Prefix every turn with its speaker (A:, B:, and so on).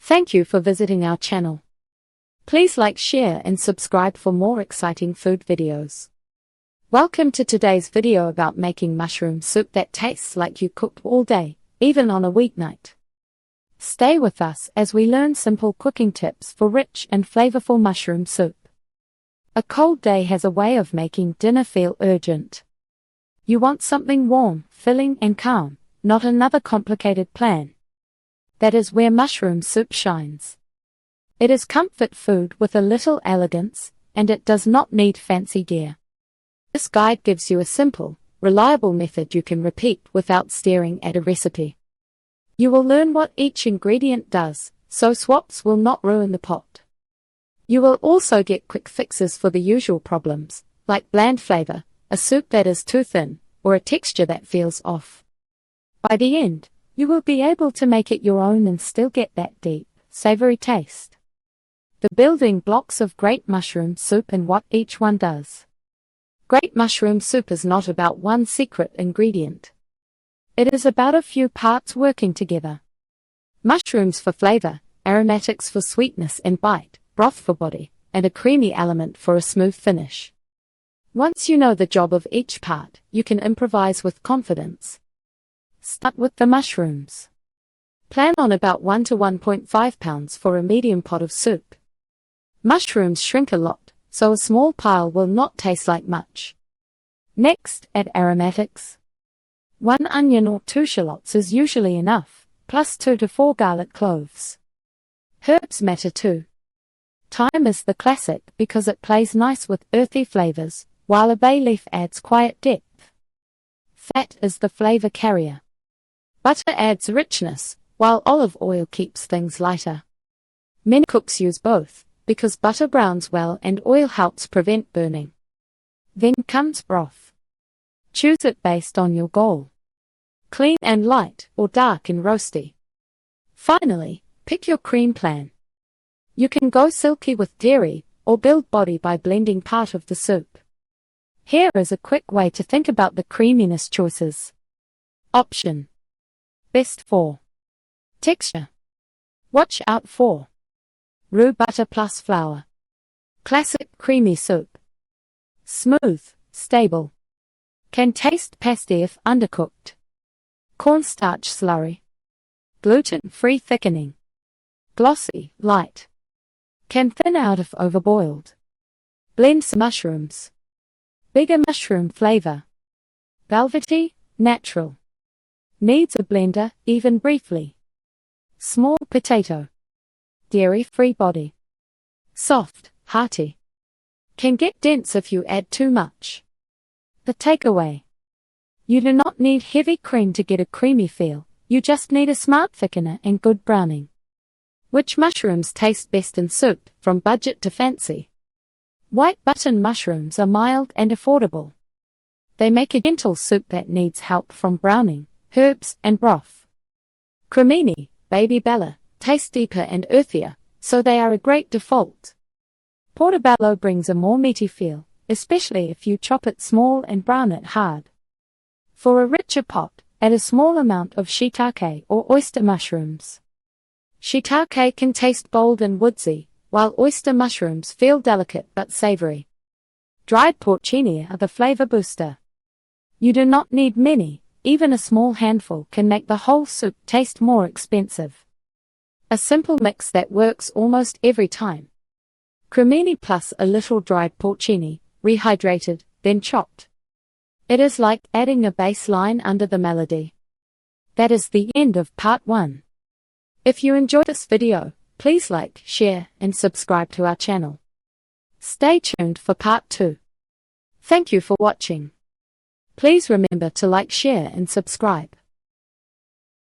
A: Thank you for visiting our channel. Please like, share and subscribe for more exciting food videos. Welcome to today's video about making mushroom soup that tastes like you cooked all day, even on a weeknight. Stay with us as we learn simple cooking tips for rich and flavorful mushroom soup. A cold day has a way of making dinner feel urgent. You want something warm, filling and calm, not another complicated plan. That is where mushroom soup shines. It is comfort food with a little elegance, and it does not need fancy gear. This guide gives you a simple, reliable method you can repeat without staring at a recipe. You will learn what each ingredient does, so swaps will not ruin the pot. You will also get quick fixes for the usual problems, like bland flavor, a soup that is too thin, or a texture that feels off. By the end, you will be able to make it your own and still get that deep, savory taste. The building blocks of great mushroom soup and what each one does. Great mushroom soup is not about one secret ingredient. It is about a few parts working together. Mushrooms for flavor, aromatics for sweetness and bite, broth for body, and a creamy element for a smooth finish. Once you know the job of each part, you can improvise with confidence. Start with the mushrooms. Plan on about 1 to 1.5 pounds for a medium pot of soup. Mushrooms shrink a lot, so a small pile will not taste like much. Next, add aromatics. 1 onion or 2 shallots is usually enough, plus 2 to 4 garlic cloves. Herbs matter too. Thyme is the classic because it plays nice with earthy flavors, while a bay leaf adds quiet depth. Fat is the flavor carrier. Butter adds richness, while olive oil keeps things lighter. Many cooks use both, because butter browns well and oil helps prevent burning. Then comes broth. Choose it based on your goal. Clean and light, or dark and roasty. Finally, pick your cream plan. You can go silky with dairy, or build body by blending part of the soup. Here is a quick way to think about the creaminess choices. Option. Best for. Texture. Watch out for. Roux butter plus flour. Classic creamy soup. Smooth, stable. Can taste pasty if undercooked. Cornstarch slurry. Gluten-free thickening. Glossy, light. Can thin out if overboiled. Blend some mushrooms. Bigger mushroom flavor. Velvety, natural. Needs a blender, even briefly. Small potato. Dairy-free body. Soft, hearty. Can get dense if you add too much. The takeaway. You do not need heavy cream to get a creamy feel, you just need a smart thickener and good browning. Which mushrooms taste best in soup, from budget to fancy? White button mushrooms are mild and affordable. They make a gentle soup that needs help from browning, herbs and broth. Cremini, baby bella, taste deeper and earthier, so they are a great default. Portobello brings a more meaty feel, especially if you chop it small and brown it hard. For a richer pot, add a small amount of shiitake or oyster mushrooms. Shiitake can taste bold and woodsy, while oyster mushrooms feel delicate but savory. Dried porcini are the flavor booster. You do not need many, even a small handful can make the whole soup taste more expensive. A simple mix that works almost every time. Cremini plus a little dried porcini, rehydrated, then chopped. It is like adding a bass line under the melody. That is the end of part 1. If you enjoyed this video, please like, share, and subscribe to our channel. Stay tuned for part 2. Thank you for watching. Please remember to like, share, and subscribe.